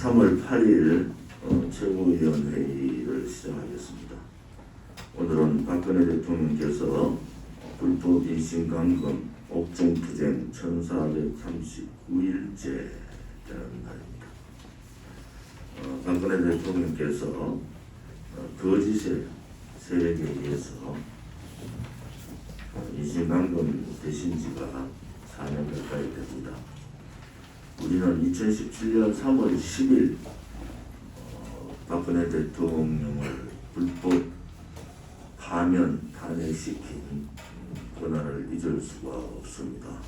3월 8일 최고위원회의를 시작하겠습니다. 오늘은 박근혜 대통령께서 불법 인신감금 옥중투쟁 1439일째라는 날입니다. 박근혜 대통령께서 거짓의 세력에 의해서 인신감금 되신 지가 4년 가까이 됩니다. 우리는 2017년 3월 10일 박근혜 대통령을 불법 파면 탄핵시킨 그날을 잊을 수가 없습니다.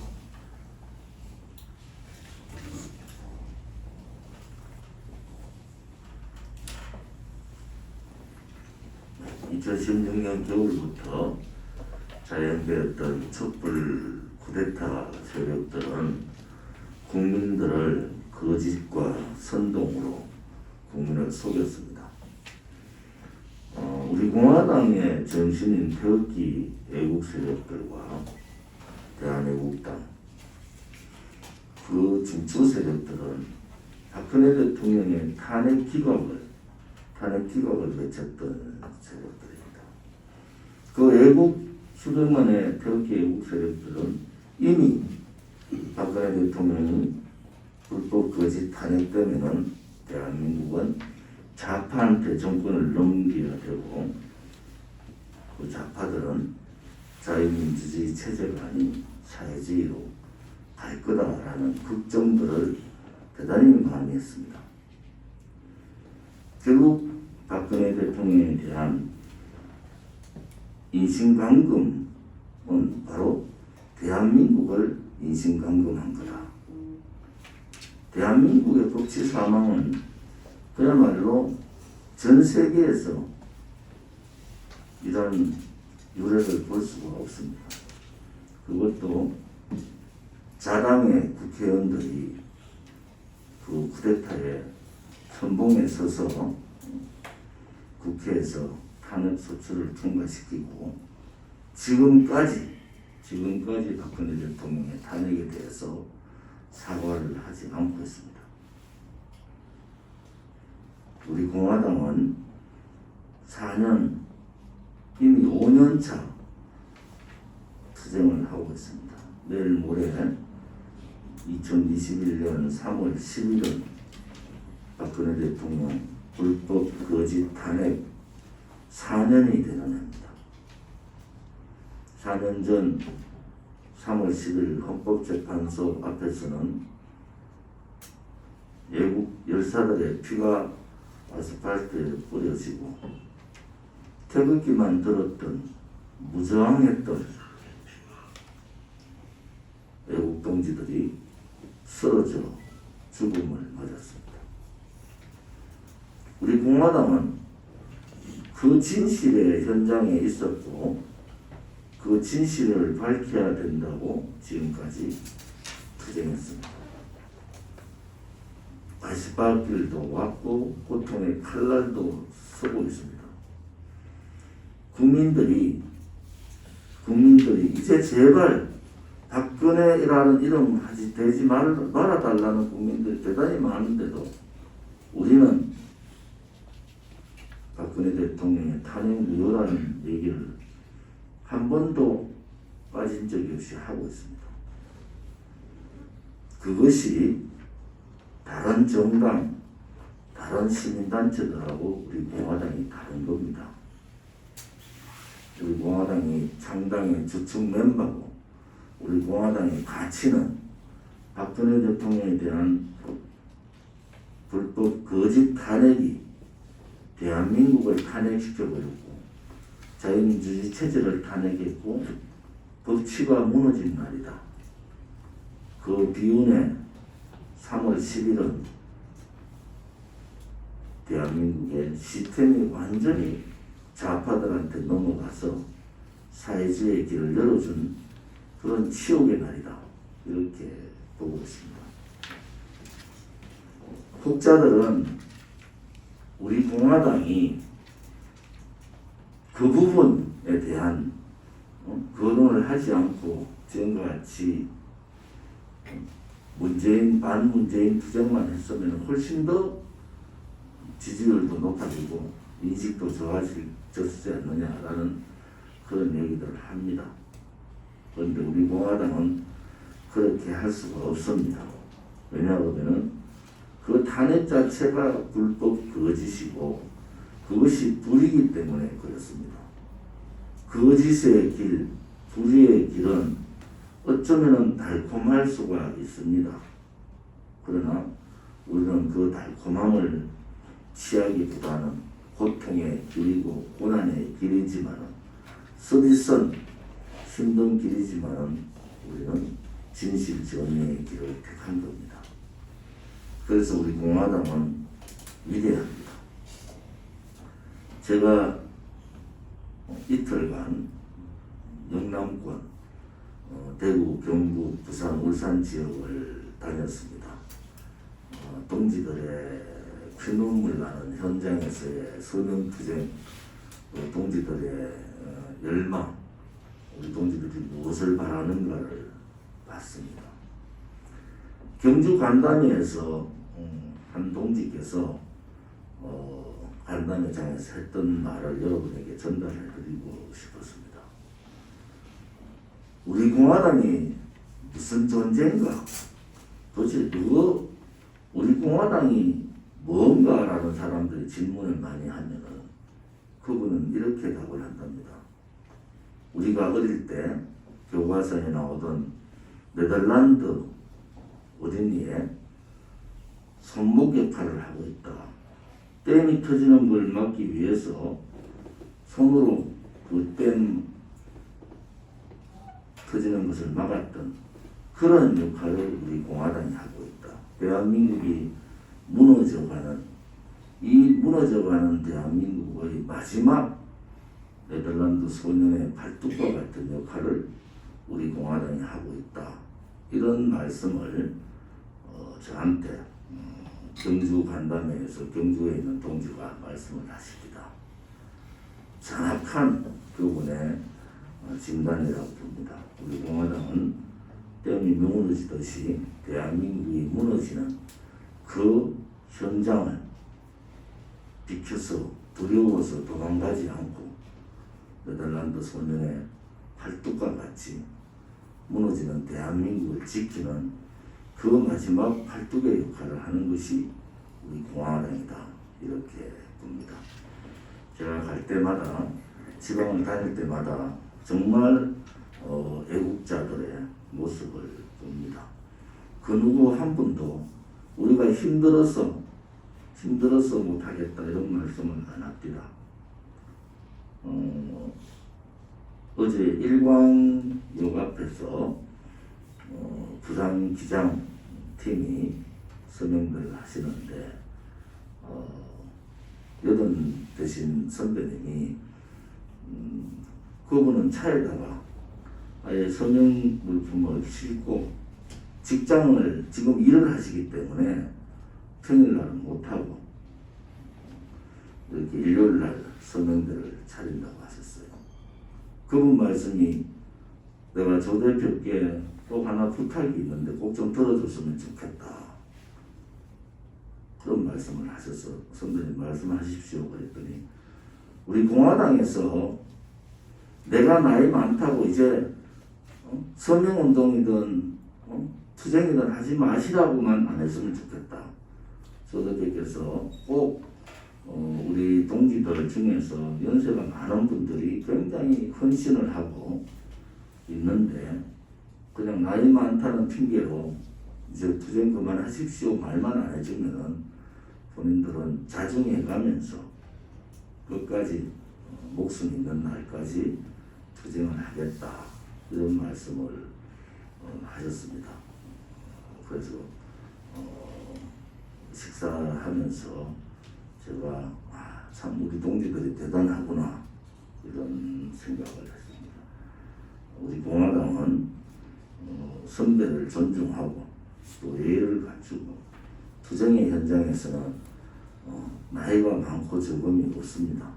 네, 2016년 겨울부터 자연되었던 촛불 쿠데타 세력들은 국민들을 거짓과 선동으로 국민을 속였습니다. 우리 공화당의 정신인 태극기 애국 세력들과 대한애국당 그 중추 세력들은 박근혜 대통령의 탄핵 기각을 외쳤던 세력들입니다. 그 애국 수백만의 태극기 애국 세력들은 이미 박근혜 대통령이 불법 거짓 탄핵되면은 대한민국은 좌파한테 정권을 넘겨야 되고 그 좌파들은 자유민주주의 체제가 아닌 사회주의로 갈 거다라는 걱정들을 대단히 많이 했습니다. 결국 박근혜 대통령에 대한 인신감금은 바로 대한민국을 인신감금한 거다. 대한민국의 법치 사망은 그야말로 전 세계에서 이런 유례를 볼 수가 없습니다. 그것도 자당의 국회의원들이 그 쿠데타의 선봉에 서서 국회에서 탄핵 소추를 통과시키고 지금까지 박근혜 대통령의 탄핵에 대해서 사과를 하지 않고 있습니다. 우리 공화당은 4년, 이미 5년차 투쟁을 하고 있습니다. 내일 모레 2021년 3월 10일은 박근혜 대통령 불법 거짓 탄핵 4년이 되는 해입니다. 4년 전 3월 10일 헌법재판소 앞에서는 외국 열사들의 피가 아스팔트에 뿌려지고 태극기만 들었던 무저항했던 외국 동지들이 쓰러져 죽음을 맞았습니다. 우리 공화당은 그 진실의 현장에 있었고 그 진실을 밝혀야 된다고 지금까지 투쟁했습니다. 아스팔트도 왔고 고통의 칼날도 서고 있습니다. 국민들이 이제 제발 박근혜라는 이름 하지 되지 말아달라는 국민들이 대단히 많은데도 우리는 박근혜 대통령의 탄핵 무효라는 얘기를 한 번도 빠진 적이 없이 하고 있습니다. 그것이 다른 정당, 다른 시민단체들하고 우리 공화당이 다른 겁니다. 우리 공화당이 창당의 주축 멤버고 우리 공화당의 가치는 박근혜 대통령에 대한 불법 거짓 탄핵이 대한민국을 탄핵시켜버렸고 자유민주주의 체제를 탄핵했고 법치가 무너진 날이다. 그 비운에 3월 10일은 대한민국의 시스템이 완전히 좌파들한테 넘어가서 사회주의의 길을 열어준 그런 치욕의 날이다. 이렇게 보고 있습니다. 혹자들은 우리 공화당이 그 부분에 대한 거론을 하지 않고 지금과 같이 반문재인 투쟁만 했으면 훨씬 더 지지율도 높아지고 인식도 좋아졌지 않느냐라는 그런 얘기들을 합니다. 그런데 우리 공화당은 그렇게 할 수가 없습니다. 왜냐하면 그 탄핵 자체가 불법 거짓이고 그것이 불이기 때문에 그렇습니다. 거짓의 길, 불의의 길은 어쩌면 달콤할 수가 있습니다. 그러나 우리는 그 달콤함을 취하기보다는 고통의 길이고 고난의 길이지만 쓰디쓴 힘든 길이지만 우리는 진실 정의의 길을 택한 겁니다. 그래서 우리 공화당은 위대합니다. 제가 이틀간 영남권, 대구, 경북, 부산, 울산 지역을 다녔습니다. 동지들의 피눈물 나는 현장에서의 서명투쟁, 동지들의 열망, 우리 동지들이 무엇을 바라는가를 봤습니다. 경주 간담회에서 한 동지께서 간담회장에서 했던 말을 여러분에게 전달해 드리고 싶었습니다. 우리 공화당이 무슨 존재인가? 도대체 우리 공화당이 뭔가라는 사람들이 질문을 많이 하면은 그분은 이렇게 답을 한답니다. 우리가 어릴 때 교과서에 나오던 네덜란드 어린이의 손목 역할을 하고 있다. 댐이 터지는 걸 막기 위해서 손으로 그 댐 터지는 것을 막았던 그런 역할을 우리 공화당이 하고 있다. 대한민국이 무너져가는 이 무너져가는 대한민국의 마지막 네덜란드 소년의 팔뚝과 같은 역할을 우리 공화당이 하고 있다. 이런 말씀을 저한테 경주 간담회에서 경주에 있는 동지가 말씀을 하십니다. 정확한 그분의 진단이라고 봅니다. 우리 공화당은 댐이 무너지듯이 대한민국이 무너지는 그 현장을 비켜서 두려워서 도망가지 않고 네덜란드 소년의 팔뚝과 같이 무너지는 대한민국을 지키는 그 마지막 팔뚝의 역할을 하는 것이 우리 공화당이다. 이렇게 봅니다. 제가 갈 때마다 지방을 다닐 때마다 정말 애국자들의 모습을 봅니다. 그 누구 한 분도 우리가 힘들어서 못하겠다 이런 말씀을 안 합니다. 어제 일광역 앞에서 부산 기장팀이 서명을 하시는데 여든 되신 선배님이 그분은 차에다가 아예 서명 물품을 싣고 직장을 지금 일을 하시기 때문에 평일날은 못하고 이렇게 일요일날 서명대를 차린다고 하셨어요. 그분 말씀이 내가 조 대표께 꼭 하나 부탁이 있는데 꼭 좀 들어줬으면 좋겠다. 그런 말씀을 하셔서 선배님 말씀하십시오 그랬더니 우리 공화당에서 내가 나이 많다고 이제 서명운동이든 투쟁이든 하지 마시라고만 안 했으면 좋겠다. 조 대표께서 꼭 우리 동지들 중에서 연세가 많은 분들이 굉장히 헌신을 하고 있는데 그냥 나이 많다는 핑계로 이제 투쟁 그만하십시오 말만 안 해주면은 본인들은 자중해가면서 끝까지 목숨 있는 날까지 투쟁을 하겠다 이런 말씀을 하셨습니다. 그래서 식사하면서 제가 참 우리 동지들이 대단하구나 이런 생각을 했습니다. 우리 공화당은 선배를 존중하고 또 예의를 갖추고 투쟁의 현장에서는 나이가 많고 적음이 없습니다.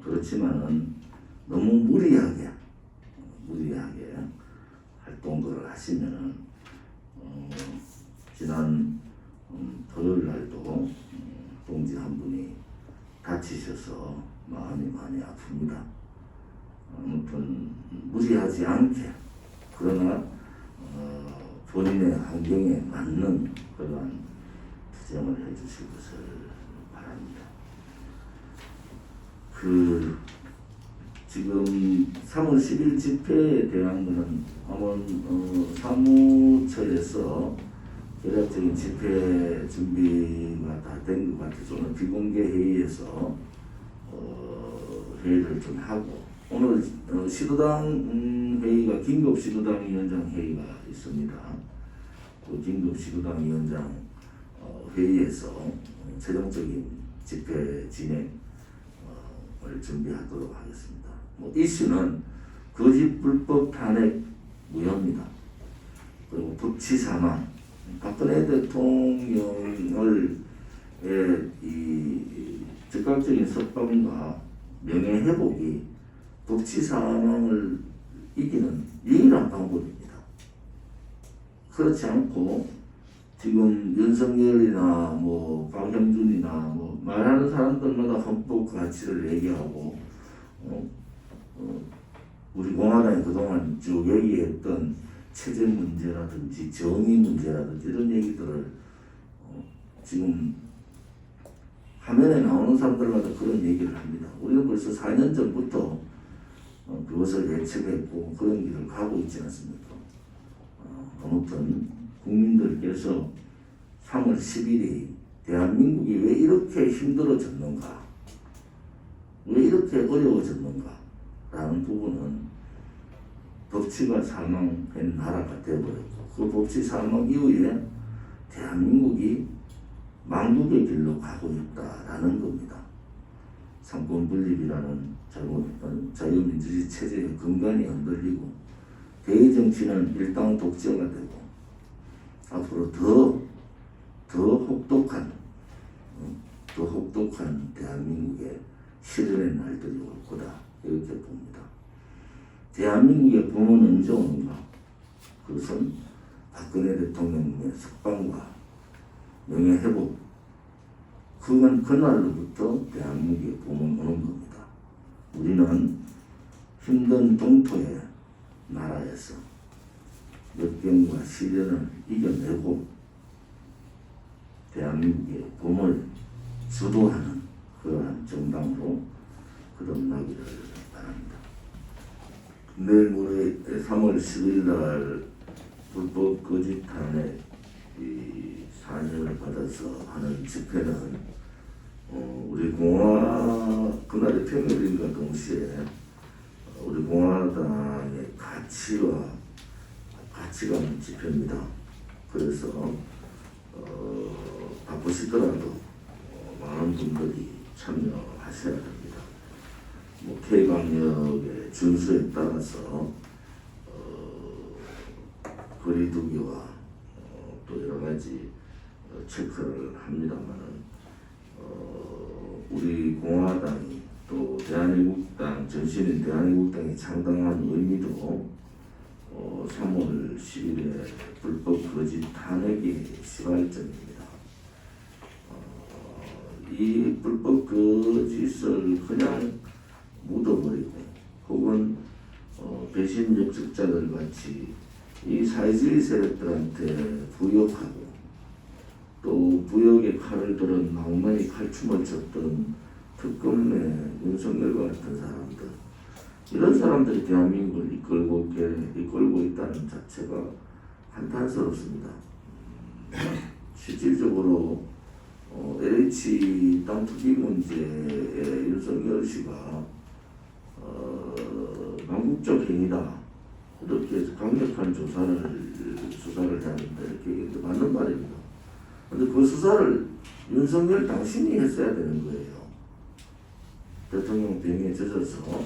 그렇지만은 너무 무리하게 활동들을 하시면은 지난 토요일 날도 동지 한 분이 다치셔서 마음이 많이 아픕니다. 아무튼 무리하지 않게 그러나 본인의 환경에 맞는 그러한 투쟁을 해주실 것을 바랍니다. 지금 3월 10일 집회에 대한 것은 사무처에서 대략적인 집회 준비가 다 된 것 같아서 오늘 비공개 회의에서 회의를 좀 하고 오늘 시도당 회의가 긴급 시도당 위원장 회의가 있습니다. 그 긴급 시도당 위원장 회의에서 최종적인 집회 진행을 준비하도록 하겠습니다. 이슈는 거짓 불법 탄핵 무효입니다. 그리고 법치 사망, 박근혜 대통령을 이 즉각적인 석방과 명예 회복이 법치 사망을 이기는 유일한 방법입니다. 그렇지 않고 지금 윤석열이나 박형준이나 말하는 사람들마다 헌법 가치를 얘기하고 우리 공화당이 그동안 쭉 얘기했던 체제 문제라든지 정의 문제라든지 이런 얘기들을 지금 화면에 나오는 사람들마다 그런 얘기를 합니다. 우리는 벌써 4년 전부터 그것을 예측했고 그런 길을 가고 있지 않습니까? 아무튼 국민들께서 3월 10일이 대한민국이 왜 이렇게 힘들어졌는가, 왜 이렇게 어려워졌는가 라는 부분은 법치가 사망한 나라가 되어버렸고 그 법치 사망 이후에 대한민국이 망국의 길로 가고 있다라는 겁니다. 삼권분립이라는 잘못된 자유민주주의 체제의 근간이 흔들리고 대의정치는 일당 독재가 되고 앞으로 더 혹독한 대한민국의 시련의 날들이 올 거다 이렇게 봅니다. 대한민국의 봄은 언제 오는가? 그것은 박근혜 대통령의 석방과 명예회복 그날로부터 대한민국의 봄은 오는 겁니다. 우리는 힘든 동토의 나라에서 역경과 시련을 이겨내고 대한민국의 봄을 주도하는 그러한 정당으로 거듭나기를 바랍니다. 내일 모레 3월 10일 날 불법 거짓 탄핵 사연을 받아서 하는 집회는 우리 그날의 평일인과 동시에 우리 공화당의 가치관 집회입니다. 그래서 바쁘시더라도 많은 분들이 참여하셔야 됩니다. K방역의 준수에 따라서 거리두기와 또 여러 가지 체크를 합니다만은 우리 공화당이 또 대한민국당 전신인 대한민국당이 창당한 의미도 3월 10일에 불법 거짓 탄핵이 시발점입니다. 이 불법 거짓을 그냥 묻어버리고 혹은 배신 역적자들 같이 이 사회주의 세력들한테 부역하고 또 부역의 칼을 들은 낭만이 칼춤을 췄던 특검의 윤석열과 같은 사람들 이런 사람들이 대한민국을 이끌고 있다는 자체가 한탄스럽습니다. 실질적으로 LH 땅 투기 문제에 윤석열 씨가 망국적 행위다 이렇게 해서 강력한 수사를 해야 한다 이렇게 얘기해도 맞는 말입니다. 그런데 그 수사를 윤석열 당신이 했어야 되는 거예요. 대통령 병에 젖어서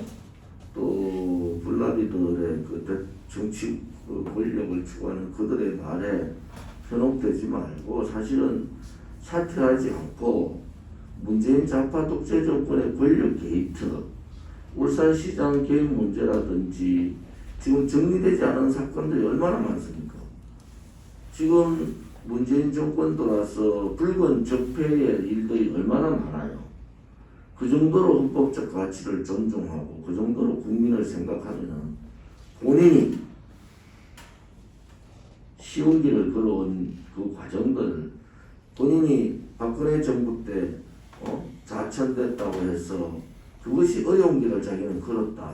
또 블라디들의 정치 권력을 추구하는 그들의 말에 현혹되지 말고 사실은 사퇴하지 않고 문재인 좌파 독재 정권의 권력 게이트, 울산시장 개입 문제라든지 지금 정리되지 않은 사건들이 얼마나 많습니까? 지금 문재인 정권 들어와서 붉은 적폐의 일들이 얼마나 많아요. 그 정도로 헌법적 가치를 존중하고 그 정도로 국민을 생각하면은 본인이 쉬운 길을 걸어온 그 과정들, 본인이 박근혜 정부 때 자천됐다고 해서 그것이 어려운 길을 자기는 걸었다.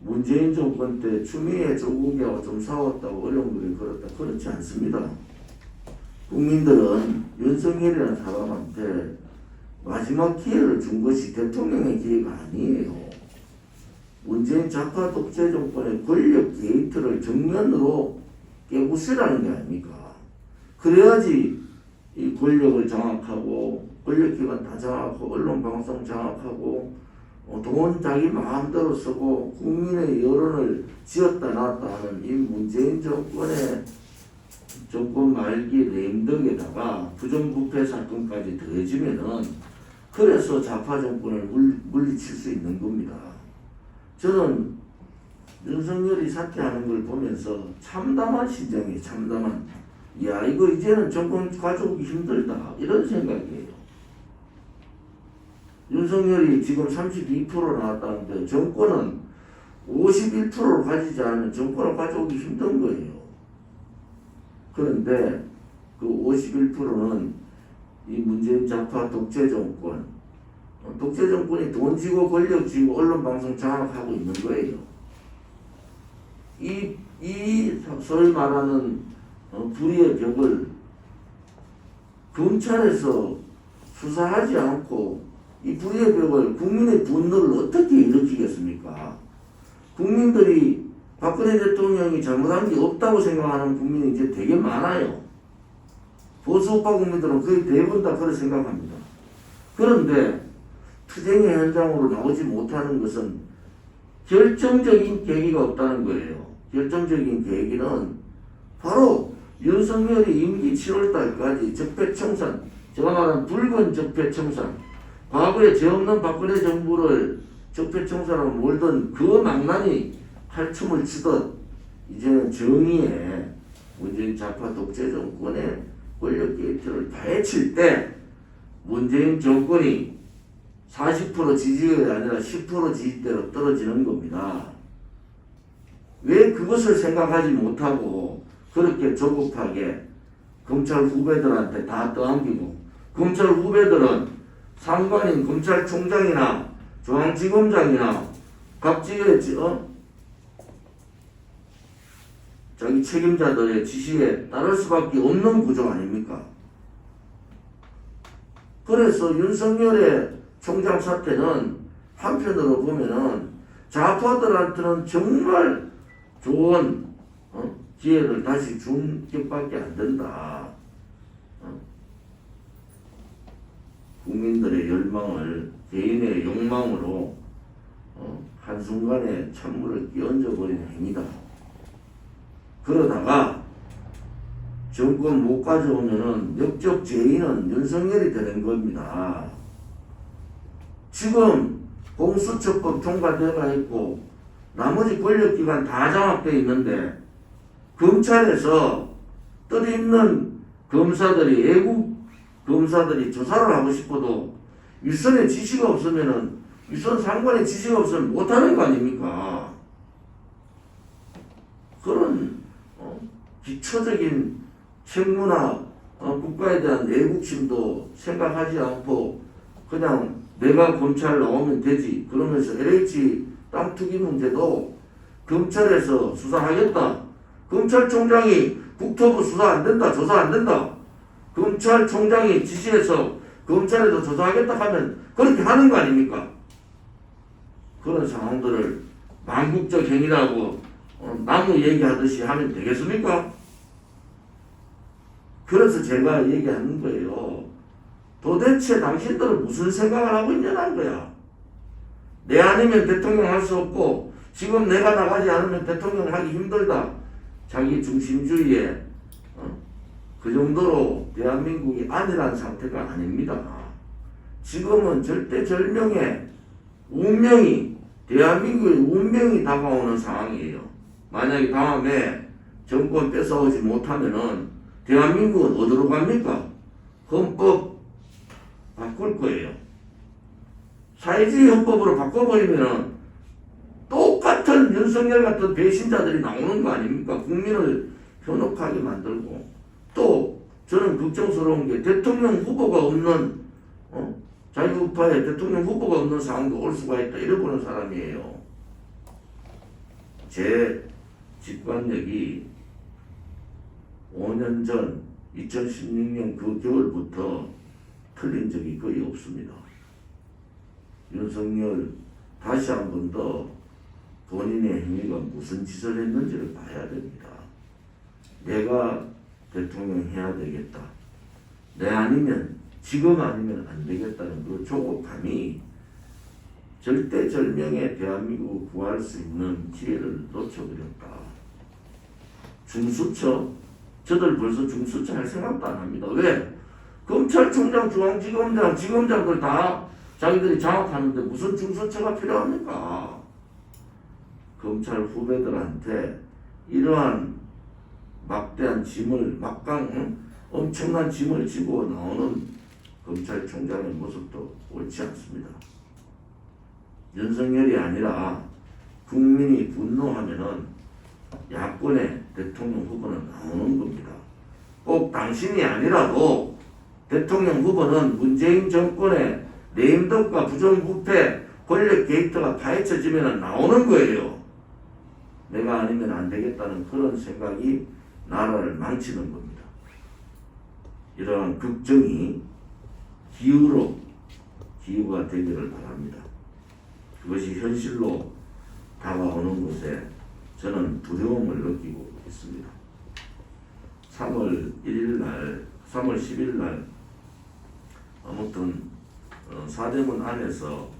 문재인 정권 때 추미애 조국이하고 좀 싸웠다고 어려운 길을 걸었다. 그렇지 않습니다. 국민들은 윤석열이라는 사람한테 마지막 기회를 준 것이 대통령의 기회가 아니에요. 문재인 좌파 독재 정권의 권력 게이트를 정면으로 깨부수라는 게 아닙니까? 그래야지 이 권력을 장악하고 권력기관 다 장악하고 언론방송 장악하고 돈 자기 마음대로 쓰고 국민의 여론을 지었다 놨다 하는 이 문재인 정권의 정권 말기 램덕에다가 부정부패 사건까지 더해지면은 그래서 좌파 정권을 물리칠 수 있는 겁니다. 저는 윤석열이 사퇴하는 걸 보면서 참담한 심정이에요. 참담한. 야, 이거 이제는 정권 가져오기 힘들다. 이런 생각이에요. 윤석열이 지금 32% 나왔다는데 정권은 51%를 가지지 않으면 정권을 가져오기 힘든 거예요. 그런데 그 51%는 이 문재인 좌파 독재 정권, 독재 정권이 돈 쥐고 권력 쥐고 언론 방송 장악하고 있는 거예요. 이 소위 말하는 불의의 벽을 검찰에서 수사하지 않고 이 불의의 벽을 국민의 분노를 어떻게 일으키겠습니까? 국민들이 박근혜 대통령이 잘못한 게 없다고 생각하는 국민이 이제 되게 많아요. 보수우파 국민들은 거의 대부분 다 그렇게 생각합니다. 그런데 투쟁의 현장으로 나오지 못하는 것은 결정적인 계기가 없다는 거예요. 결정적인 계기는 바로 윤석열이 임기 7월달까지 적폐청산, 제가 말하는 붉은 적폐청산, 과거에 죄 없는 박근혜 정부를 적폐청산으로 몰던 그 망나니 칼춤을 추듯 이제는 정의에 문재인 좌파 독재 정권의 권력 게이트를 파헤칠 때 문재인 정권이 40% 지지율이 아니라 10% 지지대로 떨어지는 겁니다. 왜 그것을 생각하지 못하고 그렇게 조급하게 검찰 후배들한테 다 떠안기고, 검찰 후배들은 상관인 검찰총장이나 중앙지검장이나 각지의 자기 책임자들의 지시에 따를 수밖에 없는 구조 아닙니까? 그래서 윤석열의 총장 사태는 한편으로 보면은 좌파들한테는 정말 좋은 기회를 다시 준 격밖에 안 된다. 국민들의 열망을 개인의 욕망으로 한순간에 찬물을 끼얹어 버린 행위다. 그러다가 정권 못 가져오면은 역적 죄인은 윤석열이 되는 겁니다. 지금 공수처법 통과되어 있고 나머지 권력기관 다 장악되어 있는데 검찰에서 뜰 있는 검사들이, 애국 검사들이 조사를 하고 싶어도 윗선의 지시가 없으면은, 윗선 상관의 지시가 없으면 못하는 거 아닙니까? 그런 기초적인 책무나 국가에 대한 애국심도 생각하지 않고 그냥 내가 검찰 나오면 되지 그러면서 LH 땅 투기 문제도 검찰에서 수사하겠다. 검찰총장이 국토부 수사 안 된다, 조사 안 된다. 검찰총장이 지시해서 검찰에서 조사하겠다 하면 그렇게 하는 거 아닙니까? 그런 상황들을 망국적 행위라고 나무 얘기하듯이 하면 되겠습니까? 그래서 제가 얘기하는 거예요. 도대체 당신들은 무슨 생각을 하고 있냐는 거야. 내 아니면 대통령 할 수 없고 지금 내가 나가지 않으면 대통령 하기 힘들다. 자기 중심주의에 그 정도로 대한민국이 아니란 상태가 아닙니다. 지금은 절대절명의 운명이, 대한민국의 운명이 다가오는 상황이에요. 만약에 다음에 정권 뺏어오지 못하면은 대한민국은 어디로 갑니까? 헌법 바꿀 거예요. 사회주의 헌법으로 바꿔버리면은 똑같은 윤석열 같은 배신자들이 나오는 거 아닙니까? 국민을 현혹하게 만들고. 또 저는 걱정스러운 게 대통령 후보가 없는 자유우파에 대통령 후보가 없는 상황도 올 수가 있다 이래 보는 사람이에요. 제 직관력이 5년 전 2016년 그 겨울부터 틀린 적이 거의 없습니다. 윤석열 다시 한 번 더 본인의 행위가 무슨 짓을 했는지를 봐야 됩니다. 내가 대통령 해야 되겠다. 내 아니면 지금 아니면 안 되겠다는 그 조급함이 절대절명의 대한민국을 구할 수 있는 기회를 놓쳐버렸다. 중수처? 저들 벌써 중수처 할 생각도 안 합니다. 왜? 검찰총장, 중앙지검장, 지검장들 다 자기들이 장악하는데 무슨 중수처가 필요합니까? 검찰 후배들한테 이러한 막대한 짐을 엄청난 짐을 지고 나오는 검찰총장의 모습도 옳지 않습니다. 윤석열이 아니라 국민이 분노하면은 야권의 대통령 후보는 나오는 겁니다. 꼭 당신이 아니라도 대통령 후보는 문재인 정권의 내임덕과 부정부패 권력 게이트가 파헤쳐지면 나오는 거예요. 내가 아니면 안 되겠다는 그런 생각이 나라를 망치는 겁니다. 이러한 걱정이 기후가 되기를 바랍니다. 그것이 현실로 다가오는 곳에 저는 두려움을 느끼고 있습니다. 3월 10일 날 아무튼 사대문 안에서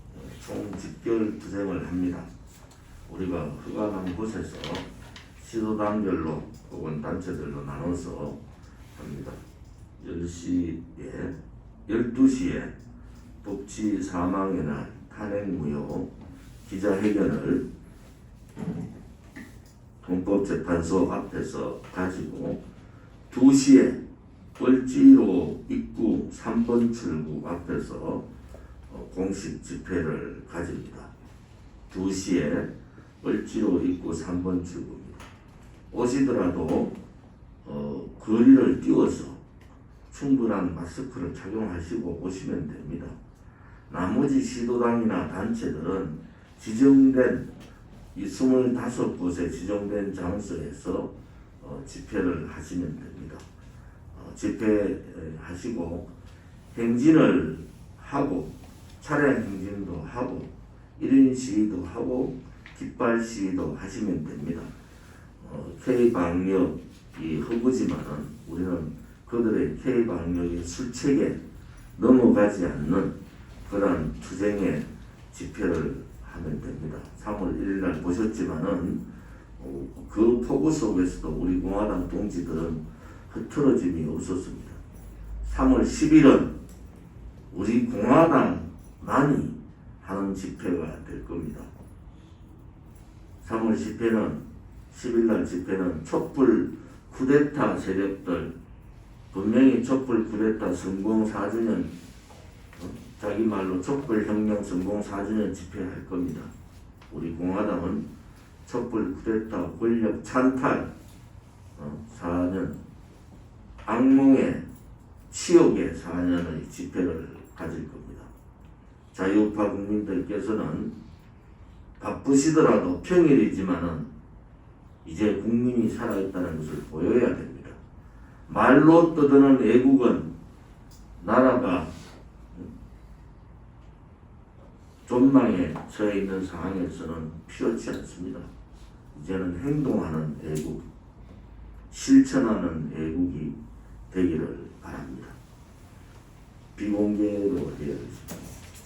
총 집결 투쟁을 합니다. 우리가 허가한 곳에서 시도단별로 혹은 단체들로 나눠서 합니다. 12시에 복지 사망의 날 탄핵무효 기자회견을 헌법재판소 앞에서 가지고 2시에 을지로 입구 3번 출구 앞에서 공식 집회를 가집니다. 2시에 을지로 입구 3번 출구입니다. 오시더라도 거리를 띄워서 충분한 마스크를 착용하시고 오시면 됩니다. 나머지 시도당이나 단체들은 지정된 이 25곳의 지정된 장소에서 집회를 하시면 됩니다. 집회하시고 행진을 하고 차량 행진도 하고 1인 시위도 하고 깃발 시위도 하시면 됩니다. K방역이 허구지만은 우리는 그들의 K방역의 술책에 넘어가지 않는 그런 투쟁의 집회를 하면 됩니다. 3월 1일 날 보셨지만은 그 폭우 속에서도 우리 공화당 동지들은 흐트러짐이 없었습니다. 3월 10일은 우리 공화당만이 하는 집회가 될 겁니다. 3월 10일날 집회는 촛불 쿠데타 세력들 분명히 촛불 쿠데타 성공 4주년 자기 말로 촛불혁명 성공 4주년 집회할 겁니다. 우리 공화당은 촛불 쿠데타 권력 찬탈 4년 악몽의 치욕의 4년의 집회를 가질 겁니다. 자유우파 국민들께서는 바쁘시더라도 평일이지만은 이제 국민이 살아있다는 것을 보여야 됩니다. 말로 떠드는 애국은 나라가 존망에 처해 있는 상황에서는 필요치 않습니다. 이제는 행동하는 애국, 실천하는 애국이 되기를 바랍니다. 비공개로 되어 있습니다.